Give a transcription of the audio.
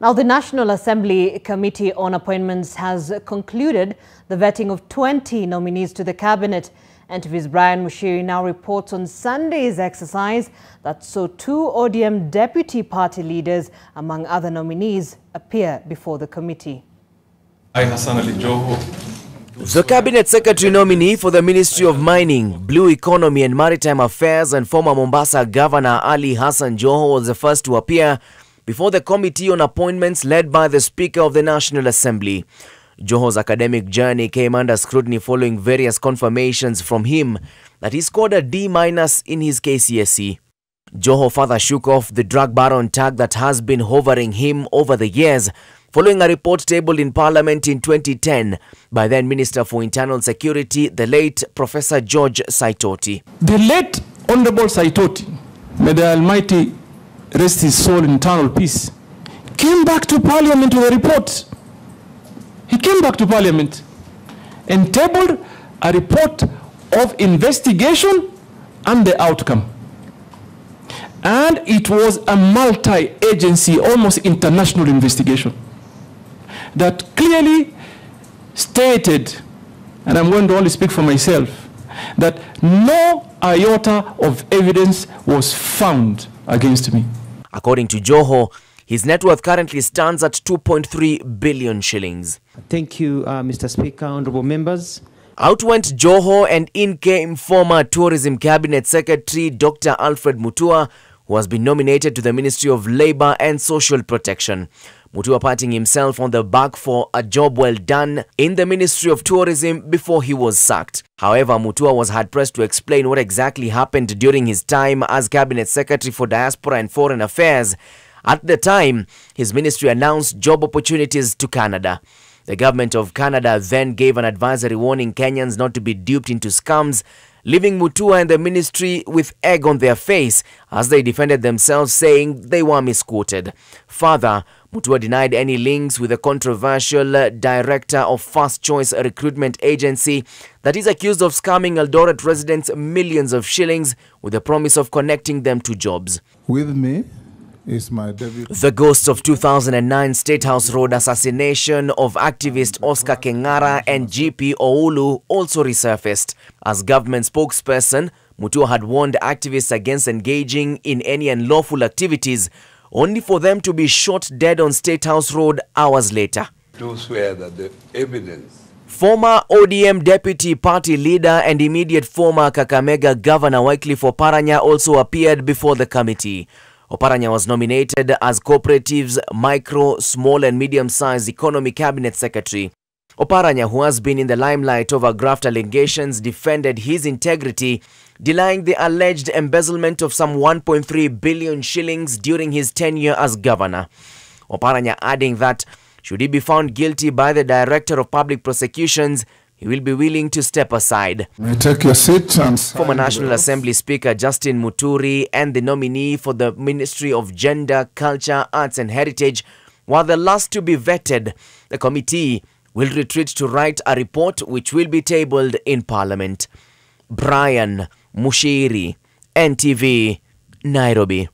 Now, the National Assembly Committee on Appointments has concluded the vetting of 20 nominees to the cabinet. NTV's Brian Mushiri now reports on Sunday's exercise that saw 2 ODM deputy party leaders, among other nominees, appear before the committee. The Cabinet Secretary nominee for the Ministry of Mining, Blue Economy and Maritime Affairs and former Mombasa Governor Ali Hassan Joho was the first to appear before the Committee on Appointments led by the Speaker of the National Assembly. Joho's academic journey came under scrutiny following various confirmations from him that he scored a D- in his KCSE. Joho further shook off the drug baron tag that has been hovering him over the years, following a report tabled in Parliament in 2010 by then Minister for Internal Security, the late Professor George Saitoti. The late Honorable Saitoti, may the Almighty rest his soul in eternal peace, came back to Parliament with a report. He came back to Parliament and tabled a report of investigation and the outcome. And it was a multi-agency, almost international investigation that clearly stated, and I'm going to only speak for myself, that no iota of evidence was found against me. According to Joho, his net worth currently stands at 2.3 billion shillings. Thank you, Mr. Speaker, honorable members. Out went Joho and in came former Tourism Cabinet Secretary Dr. Alfred Mutua, who has been nominated to the Ministry of Labour and Social Protection. Mutua patting himself on the back for a job well done in the Ministry of Tourism before he was sacked. However, Mutua was hard-pressed to explain what exactly happened during his time as Cabinet Secretary for Diaspora and Foreign Affairs. At the time, his ministry announced job opportunities to Canada. The government of Canada then gave an advisory warning Kenyans not to be duped into scams, leaving Mutua and the ministry with egg on their face as they defended themselves, saying they were misquoted. Further, Mutua denied any links with the controversial director of First Choice Recruitment Agency that is accused of scamming Eldoret residents millions of shillings with the promise of connecting them to jobs. With me is my debut. The ghosts of 2009 State House Road assassination of activist Oscar Kengara and GP Oulu also resurfaced. As government spokesperson, Mutua had warned activists against engaging in any unlawful activities, only for them to be shot dead on State House Road hours later. To swear that the evidence. Former ODM deputy party leader and immediate former Kakamega Governor Wycliffe Oparanya also appeared before the committee. Oparanya was nominated as Cooperatives, Micro, Small and Medium-Sized Economy Cabinet Secretary. Oparanya, who has been in the limelight over graft allegations, defended his integrity, denying the alleged embezzlement of some 1.3 billion shillings during his tenure as governor. Oparanya adding that, should he be found guilty by the Director of Public Prosecutions, he will be willing to step aside. Take your seat and Former National Assembly Speaker Justin Muturi and the nominee for the Ministry of Gender, Culture, Arts and Heritage were the last to be vetted. The committee will retreat to write a report which will be tabled in Parliament. Brian Mushiri, NTV, Nairobi.